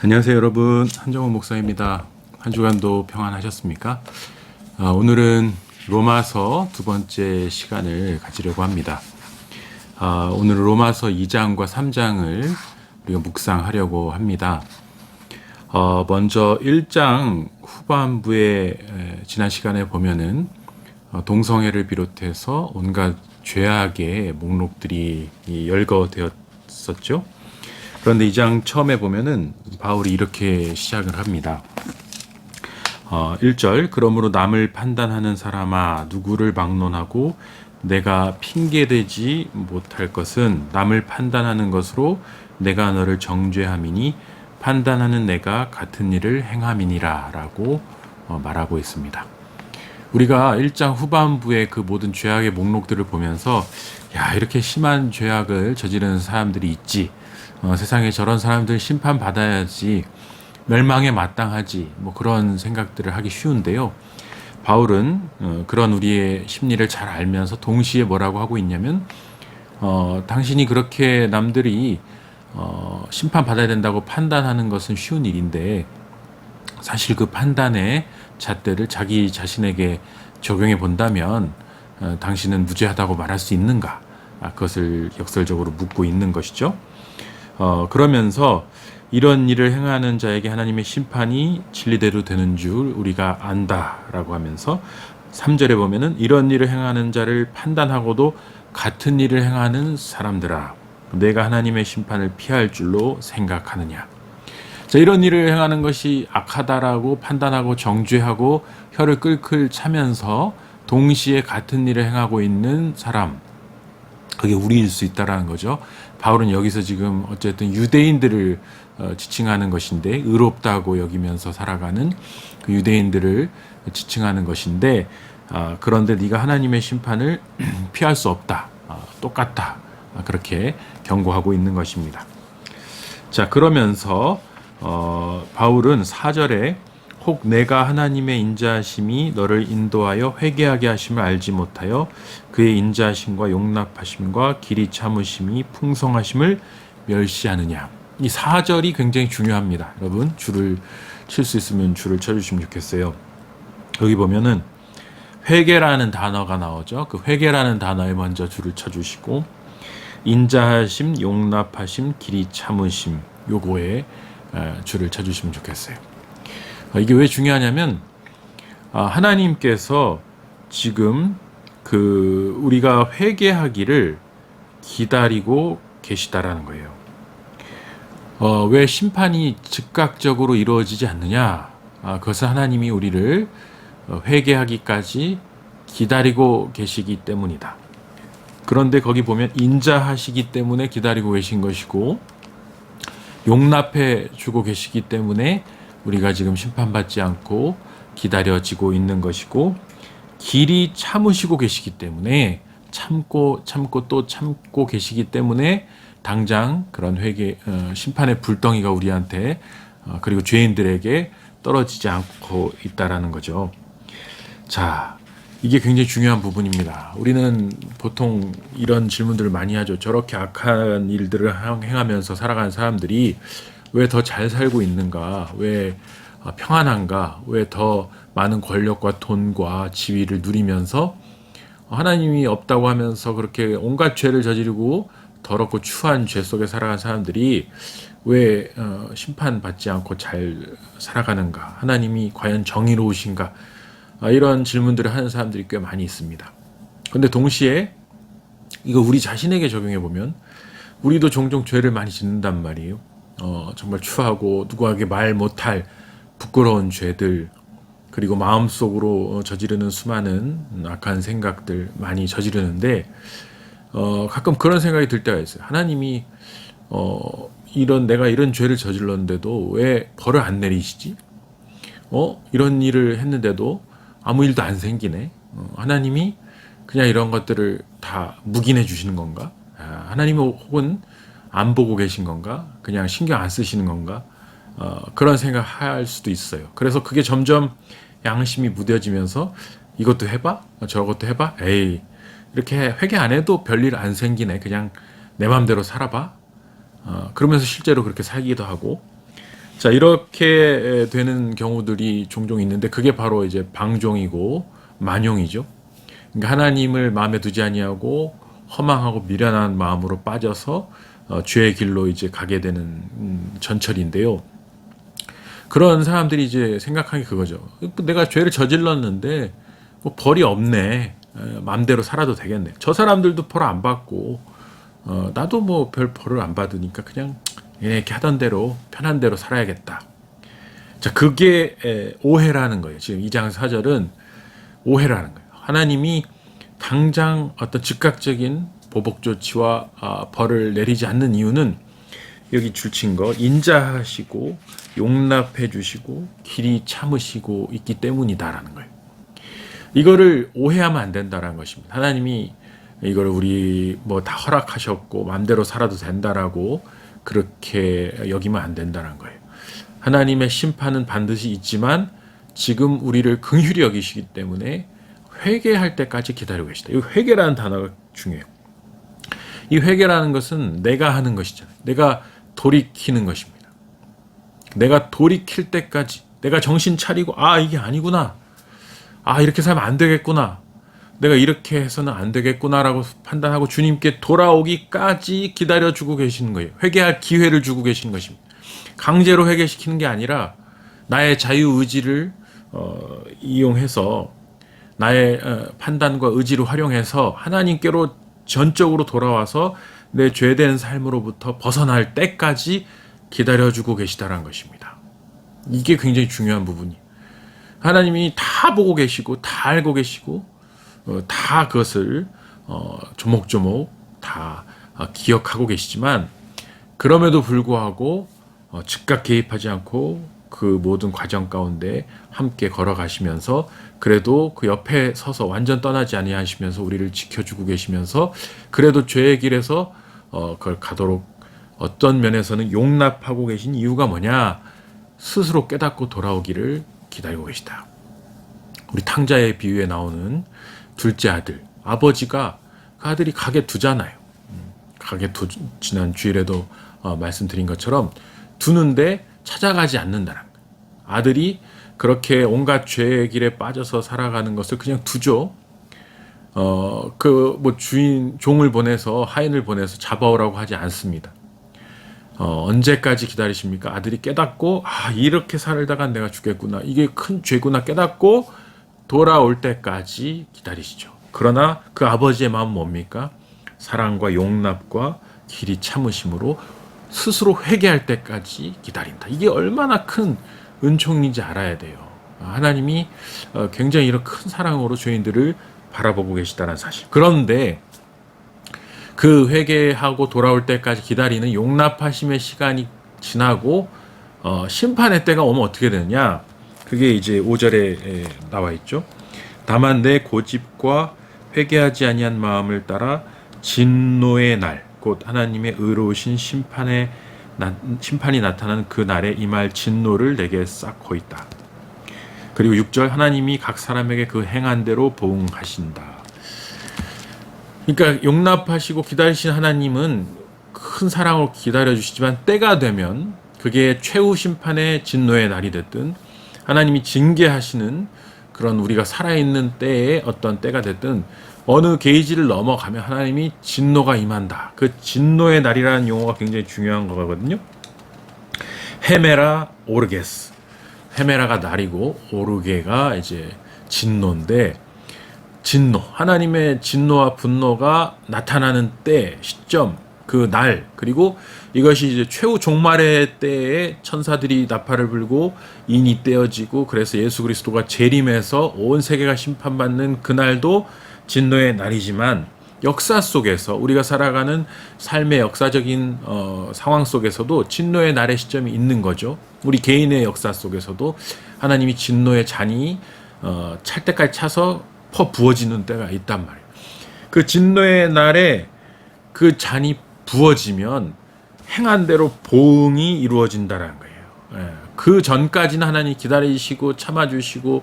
안녕하세요 여러분, 한정훈 목사입니다. 한 주간도 평안하셨습니까? 오늘은 로마서 두 번째 시간을 가지려고 합니다. 오늘은 로마서 2장과 3장을 우리가 묵상하려고 합니다. 먼저 1장 후반부에 지난 시간에 보면은 동성애를 비롯해서 온갖 죄악의 목록들이 열거되었었죠. 그런데 이 장 처음에 보면은 바울이 이렇게 시작을 합니다. 1절 그러므로 남을 판단하는 사람아 누구를 막론하고 내가 핑계대지 못할 것은 남을 판단하는 것으로 내가 너를 정죄함이니 판단하는 내가 같은 일을 행함이니라 라고 말하고 있습니다. 우리가 1장 후반부의 그 모든 죄악의 목록들을 보면서 야, 이렇게 심한 죄악을 저지르는 사람들이 있지, 세상에 저런 사람들 심판받아야지, 멸망에 마땅하지, 뭐 그런 생각들을 하기 쉬운데요. 바울은 그런 우리의 심리를 잘 알면서 동시에 뭐라고 하고 있냐면 당신이 그렇게 남들이 심판받아야 된다고 판단하는 것은 쉬운 일인데 사실 그 판단의 잣대를 자기 자신에게 적용해 본다면 당신은 무죄하다고 말할 수 있는가? 그것을 역설적으로 묻고 있는 것이죠. 그러면서 이런 일을 행하는 자에게 하나님의 심판이 진리대로 되는 줄 우리가 안다라고 하면서 3절에 보면은 이런 일을 행하는 자를 판단하고도 같은 일을 행하는 사람들아 내가 하나님의 심판을 피할 줄로 생각하느냐. 자, 이런 일을 행하는 것이 악하다라고 판단하고 정죄하고 혀를 끌끌 차면서 동시에 같은 일을 행하고 있는 사람, 그게 우리일 수 있다라는 거죠. 바울은 여기서 지금 어쨌든 유대인들을 지칭하는 것인데, 의롭다고 여기면서 살아가는 그 유대인들을 지칭하는 것인데, 그런데 네가 하나님의 심판을 피할 수 없다, 똑같다, 그렇게 경고하고 있는 것입니다. 자, 그러면서 바울은 4절에 혹 내가 하나님의 인자하심이 너를 인도하여 회개하게 하심을 알지 못하여 그의 인자하심과 용납하심과 길이 참으심이 풍성하심을 멸시하느냐. 이 4절이 굉장히 중요합니다. 여러분 줄을 칠 수 있으면 줄을 쳐주시면 좋겠어요. 여기 보면은 회개라는 단어가 나오죠. 그 회개라는 단어에 먼저 줄을 쳐주시고 인자하심, 용납하심, 길이 참으심 요거에 줄을 쳐주시면 좋겠어요. 이게 왜 중요하냐면 하나님께서 지금 그 우리가 회개하기를 기다리고 계시다라는 거예요. 왜 심판이 즉각적으로 이루어지지 않느냐? 그것은 하나님이 우리를 회개하기까지 기다리고 계시기 때문이다. 그런데 거기 보면 인자하시기 때문에 기다리고 계신 것이고 용납해 주고 계시기 때문에 우리가 지금 심판받지 않고 기다려지고 있는 것이고 길이 참으시고 계시기 때문에 참고 또 참고 계시기 때문에 당장 그런 회개 심판의 불덩이가 우리한테 그리고 죄인들에게 떨어지지 않고 있다라는 거죠. 자, 이게 굉장히 중요한 부분입니다. 우리는 보통 이런 질문들을 많이 하죠. 저렇게 악한 일들을 행하면서 살아가는 사람들이 왜 더 잘 살고 있는가? 왜 평안한가? 왜 더 많은 권력과 돈과 지위를 누리면서 하나님이 없다고 하면서 그렇게 온갖 죄를 저지르고 더럽고 추한 죄 속에 살아가는 사람들이 왜 심판받지 않고 잘 살아가는가? 하나님이 과연 정의로우신가? 이런 질문들을 하는 사람들이 꽤 많이 있습니다. 그런데 동시에 이거 우리 자신에게 적용해 보면 우리도 종종 죄를 많이 짓는단 말이에요. 정말 추하고 누구에게 말 못할 부끄러운 죄들, 그리고 마음속으로 저지르는 수많은 악한 생각들 많이 저지르는데 가끔 그런 생각이 들 때가 있어요. 하나님이 내가 이런 죄를 저질렀는데도 왜 벌을 안 내리시지? 이런 일을 했는데도 아무 일도 안 생기네. 하나님이 그냥 이런 것들을 다 묵인해 주시는 건가? 하나님이 혹은 안 보고 계신 건가? 그냥 신경 안 쓰시는 건가? 그런 생각할 수도 있어요. 그래서 그게 점점 양심이 무뎌지면서 이것도 해봐? 저것도 해봐? 에이, 이렇게 회개 안 해도 별일 안 생기네. 그냥 내 맘대로 살아봐. 그러면서 실제로 그렇게 살기도 하고. 자, 이렇게 되는 경우들이 종종 있는데 그게 바로 이제 방종이고 만용이죠. 그러니까 하나님을 마음에 두지 아니하고 허망하고 미련한 마음으로 빠져서 죄의 길로 이제 가게 되는 전철인데요. 그런 사람들이 이제 생각하는 게 그거죠. 내가 죄를 저질렀는데 뭐 벌이 없네. 마음대로 살아도 되겠네. 저 사람들도 벌 안 받고 나도 뭐 별 벌을 안 받으니까 그냥 이렇게 하던 대로 편한 대로 살아야겠다. 자, 그게 오해라는 거예요. 지금 2장 4절은 오해라는 거예요. 하나님이 당장 어떤 즉각적인 보복 조치와 벌을 내리지 않는 이유는 여기 줄친 거 인자하시고 용납해 주시고 길이 참으시고 있기 때문이다라는 거예요. 이거를 오해하면 안 된다라는 것입니다. 하나님이 이걸 우리 뭐 다 허락하셨고 마음대로 살아도 된다라고 그렇게 여기면 안 된다는 거예요. 하나님의 심판은 반드시 있지만 지금 우리를 긍휼히 여기시기 때문에 회개할 때까지 기다리고 계시다. 이 회개라는 단어가 중요해요. 이 회개라는 것은 내가 하는 것이잖아요. 내가 돌이키는 것입니다. 내가 돌이킬 때까지 내가 정신 차리고 이게 아니구나. 이렇게 살면 안 되겠구나. 내가 이렇게 해서는 안 되겠구나라고 판단하고 주님께 돌아오기까지 기다려주고 계시는 거예요. 회개할 기회를 주고 계시는 것입니다. 강제로 회개시키는 게 아니라 나의 자유의지를 이용해서 나의 판단과 의지를 활용해서 하나님께로 전적으로 돌아와서 내 죄된 삶으로부터 벗어날 때까지 기다려주고 계시다라는 것입니다. 이게 굉장히 중요한 부분이에요. 하나님이 다 보고 계시고 다 알고 계시고 다 그것을 조목조목 다 기억하고 계시지만 그럼에도 불구하고 즉각 개입하지 않고 그 모든 과정 가운데 함께 걸어가시면서 그래도 그 옆에 서서 완전 떠나지 아니하시면서 우리를 지켜주고 계시면서 그래도 죄의 길에서 그걸 가도록 어떤 면에서는 용납하고 계신 이유가 뭐냐? 스스로 깨닫고 돌아오기를 기다리고 계시다. 우리 탕자의 비유에 나오는 둘째 아들, 아버지가 그 아들이 가게 두잖아요. 지난 주일에도 말씀드린 것처럼 두는데 찾아가지 않는다는 거예요. 아들이 그렇게 온갖 죄의 길에 빠져서 살아가는 것을 그냥 두죠. 종을 보내서 하인을 보내서 잡아오라고 하지 않습니다. 언제까지 기다리십니까? 아들이 깨닫고 이렇게 살다가 내가 죽겠구나. 이게 큰 죄구나 깨닫고 돌아올 때까지 기다리시죠. 그러나 그 아버지의 마음은 뭡니까? 사랑과 용납과 길이 참으심으로 스스로 회개할 때까지 기다린다. 이게 얼마나 큰 은총인지 알아야 돼요. 하나님이 굉장히 이런 큰 사랑으로 죄인들을 바라보고 계시다는 사실. 그런데 그 회개하고 돌아올 때까지 기다리는 용납하심의 시간이 지나고 심판의 때가 오면 어떻게 되느냐? 그게 이제 5절에 나와 있죠. 다만 내 고집과 회개하지 아니한 마음을 따라 진노의 날, 곧 하나님의 의로우신 심판이 나타나는 그 날에 임할 진노를 내게 쌓고 있다. 그리고 6절 하나님이 각 사람에게 그 행한 대로 보응하신다. 그러니까 용납하시고 기다리신 하나님은 큰 사랑으로 기다려주시지만 때가 되면 그게 최후 심판의 진노의 날이 됐든 하나님이 징계하시는 그런 우리가 살아있는 때에 어떤 때가 됐든 어느 게이지를 넘어가면 하나님이 진노가 임한다. 그 진노의 날이라는 용어가 굉장히 중요한 거거든요. 헤메라 오르게스. 헤메라가 날이고 오르게가 이제 진노인데 진노, 하나님의 진노와 분노가 나타나는 때, 시점, 그 날, 그리고 이것이 이제 최후 종말의 때에 천사들이 나팔을 불고 인이 떼어지고 그래서 예수 그리스도가 재림해서 온 세계가 심판받는 그날도 진노의 날이지만 역사 속에서 우리가 살아가는 삶의 역사적인 상황 속에서도 진노의 날의 시점이 있는 거죠. 우리 개인의 역사 속에서도 하나님이 진노의 잔이 찰 때까지 차서 퍼 부어지는 때가 있단 말이에요. 그 진노의 날에 그 잔이 부어지면 행한 대로 보응이 이루어진다는 거예요. 그 전까지는 하나님 기다리시고 참아주시고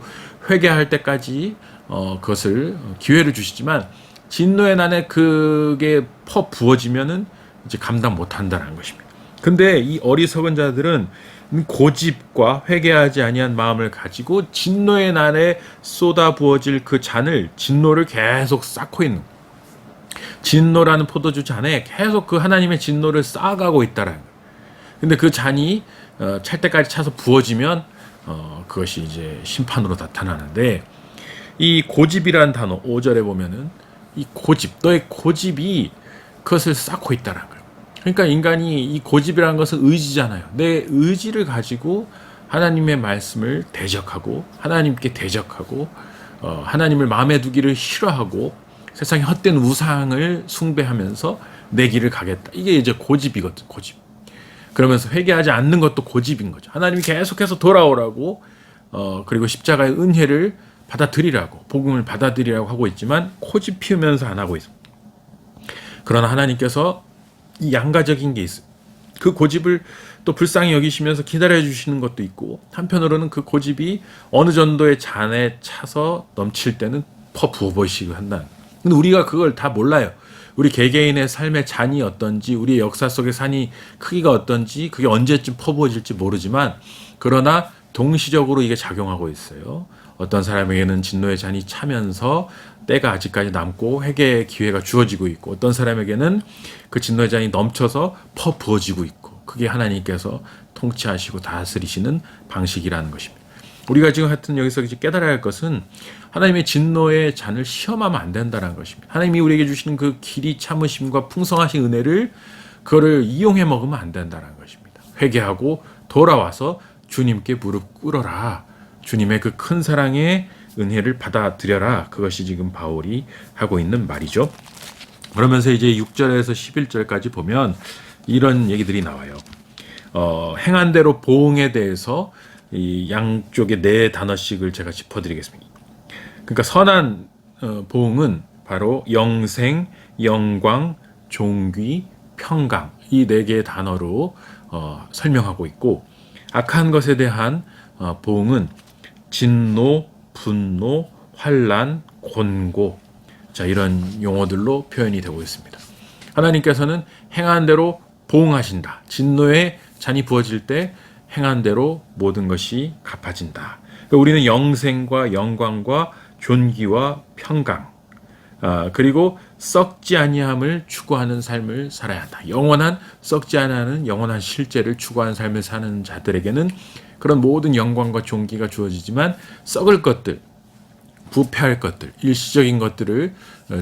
회개할 때까지 그것을 기회를 주시지만 진노의 날에 그게 퍼 부어지면은 이제 감당 못한다는 것입니다. 근데 이 어리석은 자들은 고집과 회개하지 아니한 마음을 가지고 진노의 날에 쏟아 부어질 그 잔을 진노를 계속 쌓고 있는, 진노라는 포도주 잔에 계속 그 하나님의 진노를 쌓아가고 있다라는 거예요. 근데 그 잔이 찰 때까지 차서 부어지면 그것이 이제 심판으로 나타나는데, 이 고집이라는 단어 5절에 보면은 이 고집, 너의 고집이 그것을 쌓고 있다라는 거예요. 그러니까 인간이 이 고집이라는 것은 의지잖아요. 내 의지를 가지고 하나님의 말씀을 대적하고 하나님께 대적하고 하나님을 마음에 두기를 싫어하고 세상의 헛된 우상을 숭배하면서 내 길을 가겠다. 이게 이제 고집이거든, 고집. 그러면서 회개하지 않는 것도 고집인 거죠. 하나님이 계속해서 돌아오라고 그리고 십자가의 은혜를 받아들이라고, 복음을 받아들이라고 하고 있지만 고집 피우면서 안 하고 있습니다. 그러나 하나님께서 이 양가적인 게 있어요. 그 고집을 또 불쌍히 여기시면서 기다려 주시는 것도 있고, 한편으로는 그 고집이 어느 정도의 잔에 차서 넘칠 때는 퍼 부어버리시고 한다는. 근데 우리가 그걸 다 몰라요. 우리 개개인의 삶의 잔이 어떤지, 우리의 역사 속의 산이 크기가 어떤지, 그게 언제쯤 퍼부어질지 모르지만, 그러나 동시적으로 이게 작용하고 있어요. 어떤 사람에게는 진노의 잔이 차면서 때가 아직까지 남고 회개의 기회가 주어지고 있고, 어떤 사람에게는 그 진노의 잔이 넘쳐서 퍼 부어지고 있고, 그게 하나님께서 통치하시고 다스리시는 방식이라는 것입니다. 우리가 지금 하여튼 여기서 깨달아야 할 것은 하나님의 진노의 잔을 시험하면 안 된다는 것입니다. 하나님이 우리에게 주시는 그 길이 참으심과 풍성하신 은혜를, 그거를 이용해 먹으면 안 된다는 것입니다. 회개하고 돌아와서 주님께 무릎 꿇어라. 주님의 그 큰 사랑의 은혜를 받아들여라. 그것이 지금 바울이 하고 있는 말이죠. 그러면서 이제 6절에서 11절까지 보면 이런 얘기들이 나와요. 행한 대로 보응에 대해서 이 양쪽에 네 단어씩을 제가 짚어드리겠습니다. 그러니까 선한 보응은 바로 영생, 영광, 존귀, 평강, 이 네 개의 단어로 설명하고 있고, 악한 것에 대한 보응은 진노, 분노, 환난, 곤고, 자, 이런 용어들로 표현이 되고 있습니다. 하나님께서는 행한 대로 보응하신다. 진노의 잔이 부어질 때 행한 대로 모든 것이 갚아진다. 그러니까 우리는 영생과 영광과 존귀와 평강, 그리고 썩지 아니함을 추구하는 삶을 살아야 한다. 영원한, 썩지 아니하는 영원한 실제를 추구하는 삶을 사는 자들에게는 그런 모든 영광과 존귀가 주어지지만, 썩을 것들, 부패할 것들, 일시적인 것들을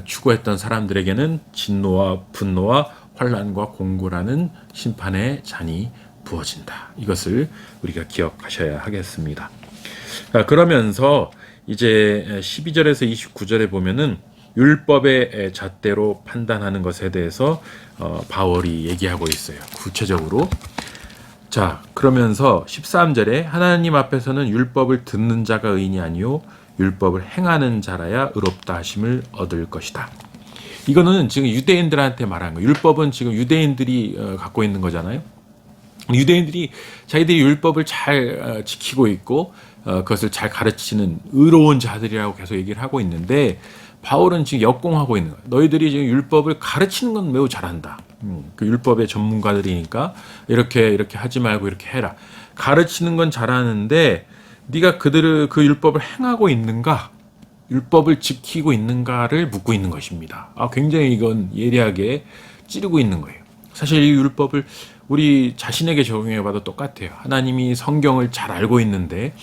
추구했던 사람들에게는 진노와 분노와 환난과 공고라는 심판의 잔이 부어진다. 이것을 우리가 기억하셔야 하겠습니다. 그러면서 이제 12절에서 29절에 보면은 율법의 잣대로 판단하는 것에 대해서 바울이 얘기하고 있어요. 구체적으로. 자, 그러면서 13절에 하나님 앞에서는 율법을 듣는 자가 의인이 아니요 율법을 행하는 자라야 의롭다 하심을 얻을 것이다. 이거는 지금 유대인들한테 말한 거예요. 율법은 지금 유대인들이 갖고 있는 거잖아요. 유대인들이 자기들이 율법을 잘 지키고 있고 그것을 잘 가르치는 의로운 자들이라고 계속 얘기를 하고 있는데, 바울은 지금 역공하고 있는 거예요. 너희들이 지금 율법을 가르치는 건 매우 잘한다. 그 율법의 전문가들이니까 이렇게 하지 말고 이렇게 해라. 가르치는 건 잘하는데 네가 그들을 그 율법을 행하고 있는가? 율법을 지키고 있는가를 묻고 있는 것입니다. 굉장히 이건 예리하게 찌르고 있는 거예요. 사실 이 율법을 우리 자신에게 적용해봐도 똑같아요. 하나님이 성경을 잘 알고 있는데,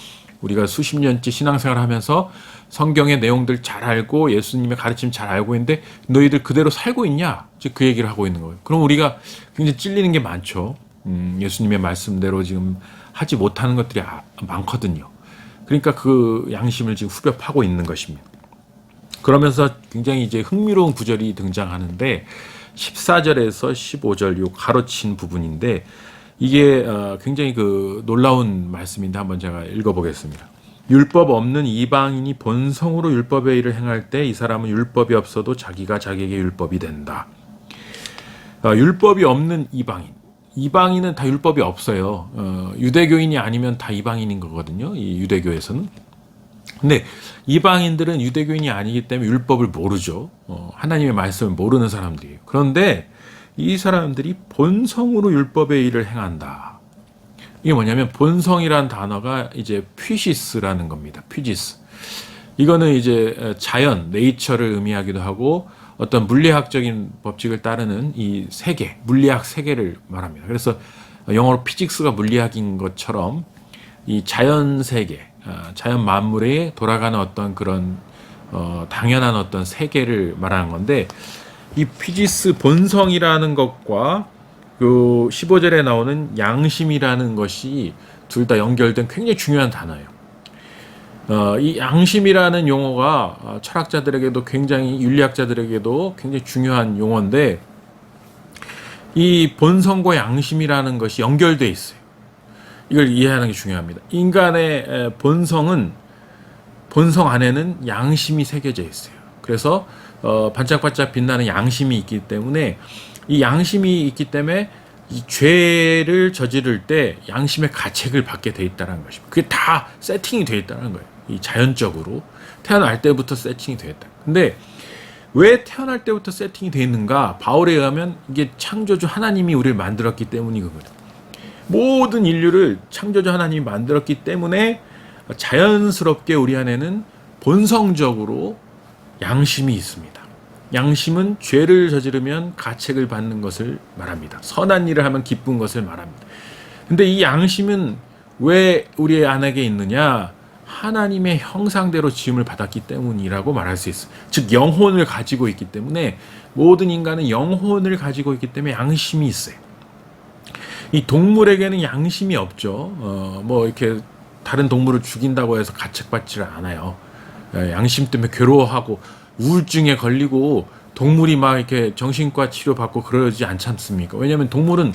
우리가 수십 년째 신앙생활 하면서 성경의 내용들 잘 알고 예수님의 가르침 잘 알고 있는데 너희들 그대로 살고 있냐? 즉 그 얘기를 하고 있는 거예요. 그럼 우리가 굉장히 찔리는 게 많죠. 예수님의 말씀대로 지금 하지 못하는 것들이 많거든요. 그러니까 그 양심을 지금 후벼 파고 있는 것입니다. 그러면서 굉장히 이제 흥미로운 구절이 등장하는데, 14절에서 15절 요 가로친 부분인데, 이게 굉장히 그 놀라운 말씀인데 한번 제가 읽어보겠습니다. 율법 없는 이방인이 본성으로 율법의 일을 행할 때 이 사람은 율법이 없어도 자기가 자기에게 율법이 된다. 율법이 없는 이방인. 이방인은 다 율법이 없어요. 유대교인이 아니면 다 이방인인 거거든요. 이 유대교에서는. 근데 이방인들은 유대교인이 아니기 때문에 율법을 모르죠. 하나님의 말씀을 모르는 사람들이에요. 그런데 이 사람들이 본성으로 율법의 일을 행한다. 이게 뭐냐면 본성이란 단어가 이제 퓨시스라는 겁니다. 퓨시스. 이거는 이제 자연, 네이처를 의미하기도 하고 어떤 물리학적인 법칙을 따르는 이 세계, 물리학 세계를 말합니다. 그래서 영어로 피직스가 물리학인 것처럼 이 자연 세계, 자연 만물에 돌아가는 어떤 그런 당연한 어떤 세계를 말하는 건데, 이 피지스 본성이라는 것과 그 15절에 나오는 양심이라는 것이 둘 다 연결된 굉장히 중요한 단어예요. 이 양심이라는 용어가 철학자들에게도 굉장히, 윤리학자들에게도 굉장히 중요한 용어인데, 이 본성과 양심이라는 것이 연결되어 있어요. 이걸 이해하는 게 중요합니다. 인간의 본성은, 본성 안에는 양심이 새겨져 있어요. 그래서 반짝반짝 빛나는 양심이 있기 때문에, 이 양심이 있기 때문에 이 죄를 저지를 때 양심의 가책을 받게 돼 있다는 것입니다. 그게 다 세팅이 돼 있다는 거예요. 이 자연적으로 태어날 때부터 세팅이 돼 있다. 근데 왜 태어날 때부터 세팅이 돼 있는가? 바울에 의하면 이게 창조주 하나님이 우리를 만들었기 때문이거든요. 모든 인류를 창조주 하나님이 만들었기 때문에 자연스럽게 우리 안에는 본성적으로 양심이 있습니다. 양심은 죄를 저지르면 가책을 받는 것을 말합니다. 선한 일을 하면 기쁜 것을 말합니다. 근데 이 양심은 왜 우리 안에 있느냐? 하나님의 형상대로 지음을 받았기 때문이라고 말할 수 있어요. 즉 영혼을 가지고 있기 때문에, 모든 인간은 영혼을 가지고 있기 때문에 양심이 있어요. 이 동물에게는 양심이 없죠. 뭐 이렇게 다른 동물을 죽인다고 해서 가책받지를 않아요. 양심 때문에 괴로워하고 우울증에 걸리고 동물이 막 이렇게 정신과 치료받고 그러지 않지 않습니까? 왜냐하면 동물은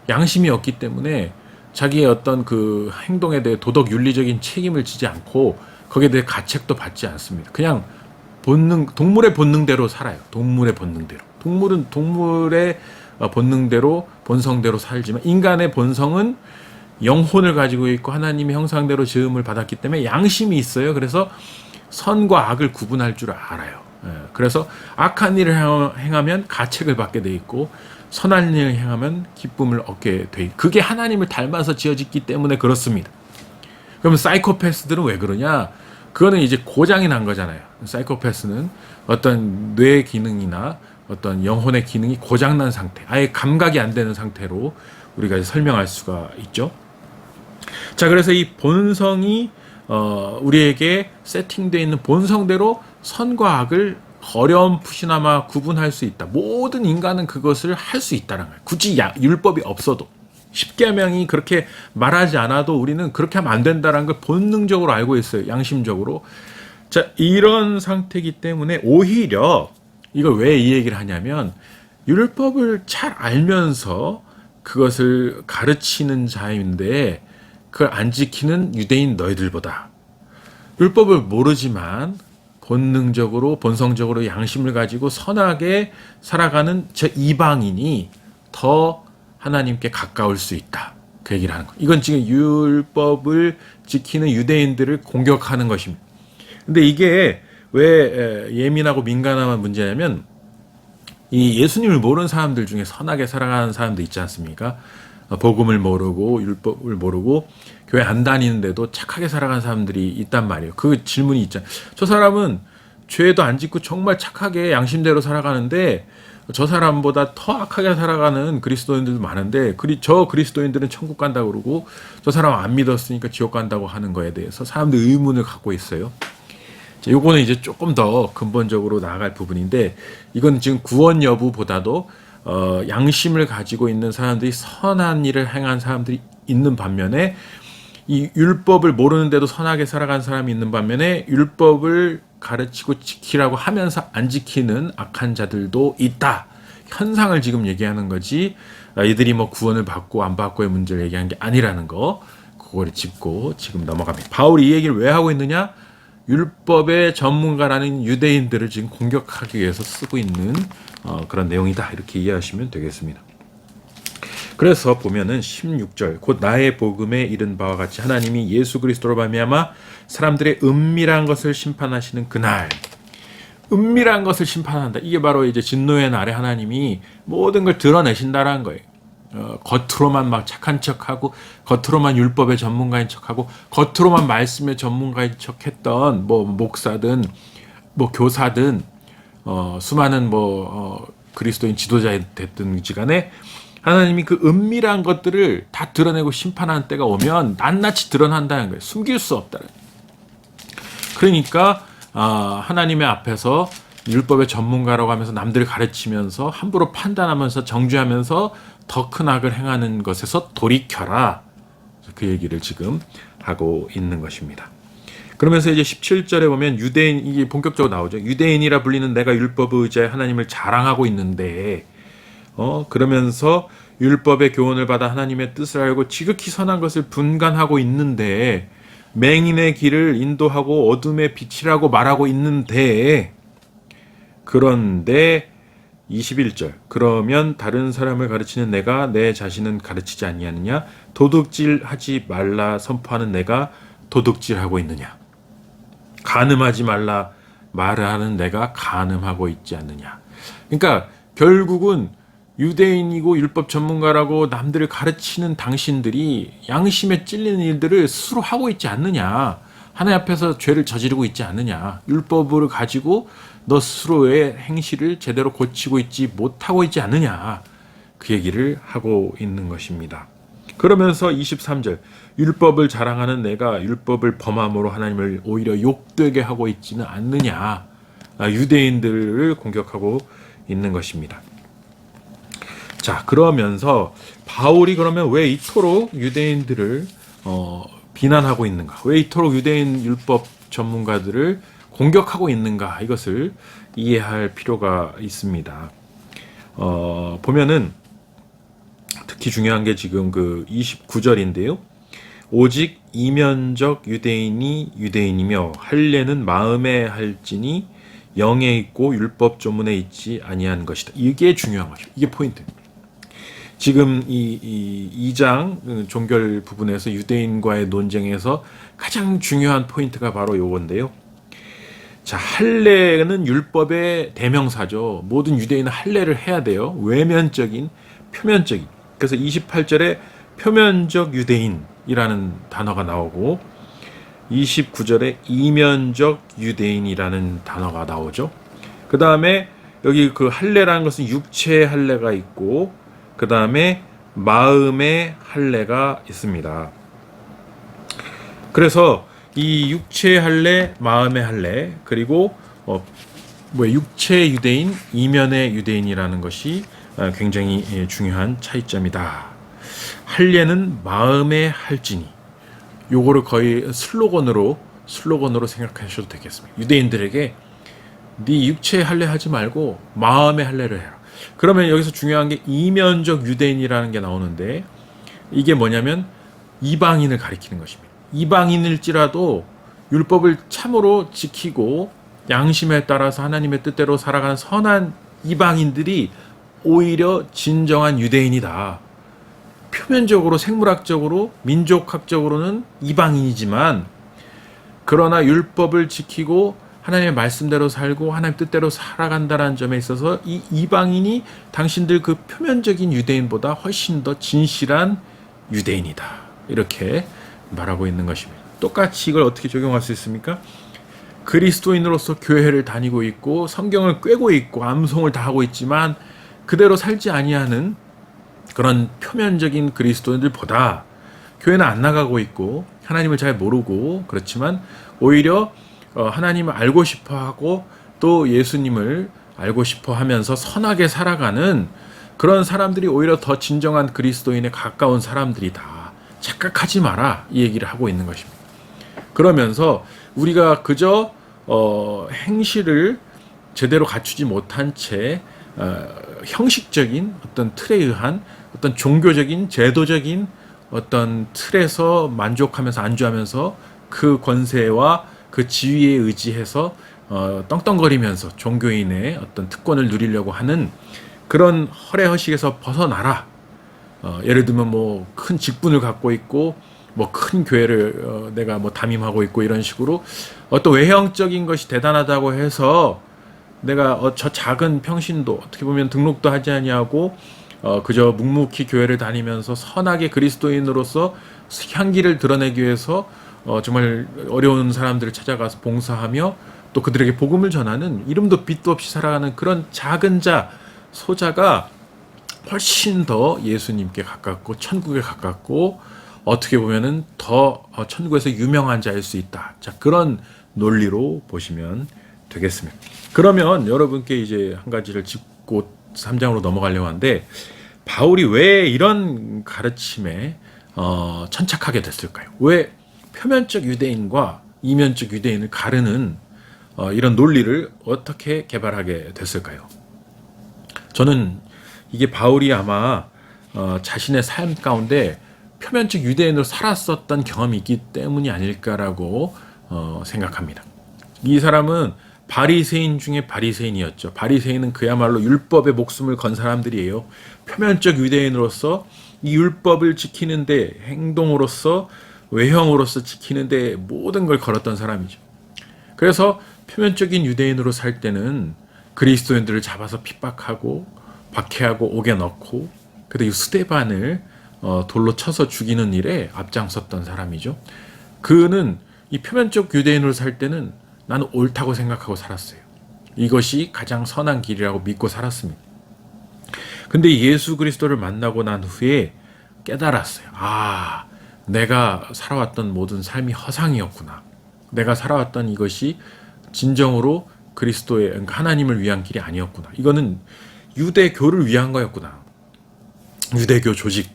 양심이 없기 때문에 자기의 어떤 그 행동에 대해 도덕 윤리적인 책임을 지지 않고 거기에 대해 가책도 받지 않습니다. 그냥 본능, 동물의 본능대로 살아요. 동물의 본능대로. 동물은 동물의 본능대로, 본성대로 살지만, 인간의 본성은 영혼을 가지고 있고 하나님의 형상대로 지음을 받았기 때문에 양심이 있어요. 그래서 선과 악을 구분할 줄 알아요. 그래서 악한 일을 행하면 가책을 받게 돼 있고, 선한 일을 행하면 기쁨을 얻게 돼 있고, 그게 하나님을 닮아서 지어졌기 때문에 그렇습니다. 그러면 사이코패스들은 왜 그러냐? 그거는 이제 고장이 난 거잖아요. 사이코패스는 어떤 뇌 기능이나 어떤 영혼의 기능이 고장난 상태, 아예 감각이 안 되는 상태로 우리가 설명할 수가 있죠. 자, 그래서 이 본성이 우리에게 세팅되어 있는 본성대로 선과 악을 어렴풋이나마 구분할 수 있다. 모든 인간은 그것을 할 수 있다는 거예요. 굳이 율법이 없어도, 십계명이 그렇게 말하지 않아도 우리는 그렇게 하면 안 된다는 걸 본능적으로 알고 있어요. 양심적으로. 자, 이런 상태이기 때문에 오히려 이걸 왜 이 얘기를 하냐면, 율법을 잘 알면서 그것을 가르치는 자인데 그걸 안 지키는 유대인 너희들보다, 율법을 모르지만 본능적으로, 본성적으로 양심을 가지고 선하게 살아가는 저 이방인이 더 하나님께 가까울 수 있다. 그 얘기를 하는 거예요. 이건 지금 율법을 지키는 유대인들을 공격하는 것입니다. 근데 이게 왜 예민하고 민감한 문제냐면, 이 예수님을 모르는 사람들 중에 선하게 살아가는 사람도 있지 않습니까? 복음을 모르고 율법을 모르고 교회 안 다니는데도 착하게 살아가는 사람들이 있단 말이에요. 그 질문이 있잖아요. 저 사람은 죄도 안 짓고 정말 착하게 양심대로 살아가는데 저 사람보다 더 악하게 살아가는 그리스도인들도 많은데, 저 그리스도인들은 천국 간다고 그러고 저 사람 안 믿었으니까 지옥 간다고 하는 거에 대해서 사람들이 의문을 갖고 있어요. 자, 요거는 이제 조금 더 근본적으로 나아갈 부분인데, 이건 지금 구원 여부보다도 양심을 가지고 있는 사람들이, 선한 일을 행한 사람들이 있는 반면에, 이 율법을 모르는데도 선하게 살아간 사람이 있는 반면에 율법을 가르치고 지키라고 하면서 안 지키는 악한 자들도 있다. 현상을 지금 얘기하는 거지, 이들이 뭐 구원을 받고 안 받고의 문제를 얘기하는 게 아니라는 거, 그거를 짚고 지금 넘어갑니다. 바울이 이 얘기를 왜 하고 있느냐? 율법의 전문가라는 유대인들을 지금 공격하기 위해서 쓰고 있는 그런 내용이다. 이렇게 이해하시면 되겠습니다. 그래서 보면은 16절, 곧 나의 복음에 이른 바와 같이 하나님이 예수 그리스도로 말미암아 사람들의 은밀한 것을 심판하시는 그날, 은밀한 것을 심판한다. 이게 바로 이제 진노의 날에 하나님이 모든 걸 드러내신다라는 거예요. 겉으로만 막 착한 척하고 겉으로만 율법의 전문가인 척하고 겉으로만 말씀의 전문가인 척했던 뭐 목사든 뭐 교사든 수많은 그리스도인 지도자 됐든지 간에 하나님이 그 은밀한 것들을 다 드러내고 심판하는 때가 오면 낱낱이 드러난다는 거예요. 숨길 수 없다는 거예요. 그러니까 하나님의 앞에서 율법의 전문가라고 하면서 남들을 가르치면서 함부로 판단하면서 정죄하면서 더 큰 악을 행하는 것에서 돌이켜라. 그 얘기를 지금 하고 있는 것입니다. 그러면서 이제 17절에 보면 유대인, 이게 본격적으로 나오죠. 유대인이라 불리는 내가 율법의 의지에 하나님을 자랑하고 있는데, 그러면서 율법의 교훈을 받아 하나님의 뜻을 알고 지극히 선한 것을 분간하고 있는데, 맹인의 길을 인도하고 어둠의 빛이라고 말하고 있는데, 그런데 21절, 그러면 다른 사람을 가르치는 내가 내 자신은 가르치지 아니하느냐? 도둑질하지 말라 선포하는 내가 도둑질하고 있느냐? 간음하지 말라 말하는 내가 간음하고 있지 않느냐? 그러니까 결국은 유대인이고 율법 전문가라고 남들을 가르치는 당신들이 양심에 찔리는 일들을 스스로 하고 있지 않느냐? 하나님 앞에서 죄를 저지르고 있지 않느냐? 율법을 가지고 너 스스로의 행실을 제대로 고치고 있지 못하고 있지 않느냐? 그 얘기를 하고 있는 것입니다. 그러면서 23절, 율법을 자랑하는 내가 율법을 범함으로 하나님을 오히려 욕되게 하고 있지는 않느냐? 유대인들을 공격하고 있는 것입니다. 자, 그러면서 바울이 그러면 왜 이토록 유대인들을 비난하고 있는가? 왜 이토록 유대인 율법 전문가들을 공격하고 있는가? 이것을 이해할 필요가 있습니다. 보면은 특히 중요한 게 지금 그 29절인데요. 오직 이면적 유대인이 유대인이며 할례는 마음에 할지니 영에 있고 율법 조문에 있지 아니한 것이다. 이게 중요한 것이죠. 이게 포인트입니다. 지금 이 2장 종결 부분에서 유대인과의 논쟁에서 가장 중요한 포인트가 바로 요건데요. 자, 할례는 율법의 대명사죠. 모든 유대인은 할례를 해야 돼요. 외면적인, 표면적인. 그래서 28절에 표면적 유대인이라는 단어가 나오고 29절에 이면적 유대인이라는 단어가 나오죠. 그 다음에 여기 그 할례라는 것은 육체의 할례가 있고 그 다음에 마음의 할례가 있습니다. 그래서 이 육체의 할례, 마음의 할례, 그리고 육체의 유대인, 이면의 유대인이라는 것이 굉장히 중요한 차이점이다. 할례는 마음에 할지니, 요거를 거의 슬로건으로 생각하셔도 되겠습니다. 유대인들에게 네 육체의 할례 하지 말고 마음의 할례를 해라. 그러면 여기서 중요한 게 이면적 유대인이라는 게 나오는데 이게 뭐냐면 이방인을 가리키는 것입니다. 이방인일지라도 율법을 참으로 지키고 양심에 따라서 하나님의 뜻대로 살아가는 선한 이방인들이 오히려 진정한 유대인이다. 표면적으로 생물학적으로 민족학적으로는 이방인이지만 그러나 율법을 지키고 하나님의 말씀대로 살고 하나님 뜻대로 살아간다는 점에 있어서 이 이방인이 당신들 그 표면적인 유대인보다 훨씬 더 진실한 유대인이다. 이렇게 말하고 있는 것입니다. 똑같이 이걸 어떻게 적용할 수 있습니까? 그리스도인으로서 교회를 다니고 있고 성경을 꿰고 있고 암송을 다 하고 있지만 그대로 살지 아니하는 그런 표면적인 그리스도인들보다 교회는 안 나가고 있고 하나님을 잘 모르고 그렇지만 오히려 하나님을 알고 싶어하고 또 예수님을 알고 싶어하면서 선하게 살아가는 그런 사람들이 오히려 더 진정한 그리스도인에 가까운 사람들이다. 착각하지 마라 이 얘기를 하고 있는 것입니다. 그러면서 우리가 그저 행실을 제대로 갖추지 못한 채 형식적인 어떤 틀에 의한 어떤 종교적인 제도적인 어떤 틀에서 만족하면서 안주하면서 그 권세와 그 지위에 의지해서 떵떵거리면서 종교인의 어떤 특권을 누리려고 하는 그런 허례허식에서 벗어나라. 예를 들면 뭐 큰 직분을 갖고 있고 뭐 큰 교회를 내가 뭐 담임하고 있고 이런 식으로 어떤 외형적인 것이 대단하다고 해서 내가 저 작은 평신도 어떻게 보면 등록도 하지 아니하고 그저 묵묵히 교회를 다니면서 선하게 그리스도인으로서 향기를 드러내기 위해서 정말 어려운 사람들을 찾아가서 봉사하며 또 그들에게 복음을 전하는 이름도 빛도 없이 살아가는 그런 작은 자 소자가 훨씬 더 예수님께 가깝고 천국에 가깝고 어떻게 보면은 더 천국에서 유명한 자일 수 있다. 자, 그런 논리로 보시면 되겠습니다. 그러면 여러분께 이제 한 가지를 짚고 3장으로 넘어가려고 하는데 바울이 왜 이런 가르침에 천착하게 됐을까요? 왜 표면적 유대인과 이면적 유대인을 가르는 이런 논리를 어떻게 개발하게 됐을까요? 저는 이게 바울이 아마 자신의 삶 가운데 표면적 유대인으로 살았었던 경험이 있기 때문이 아닐까라고 생각합니다. 이 사람은 바리새인 중에 바리새인이었죠. 바리새인은 그야말로 율법에 목숨을 건 사람들이에요. 표면적 유대인으로서 이 율법을 지키는데 행동으로서 외형으로서 지키는데 모든 걸 걸었던 사람이죠. 그래서 표면적인 유대인으로 살 때는 그리스도인들을 잡아서 핍박하고 박해하고 옥에 넣고 그때 이 스데반을 돌로 쳐서 죽이는 일에 앞장섰던 사람이죠. 그는 이 표면적 유대인으로 살 때는 나는 옳다고 생각하고 살았어요. 이것이 가장 선한 길이라고 믿고 살았습니다. 근데 예수 그리스도를 만나고 난 후에 깨달았어요. 아, 내가 살아왔던 모든 삶이 허상이었구나. 내가 살아왔던 이것이 진정으로 그리스도의 그러니까 하나님을 위한 길이 아니었구나. 이거는 유대교를 위한 거였구나. 유대교 조직,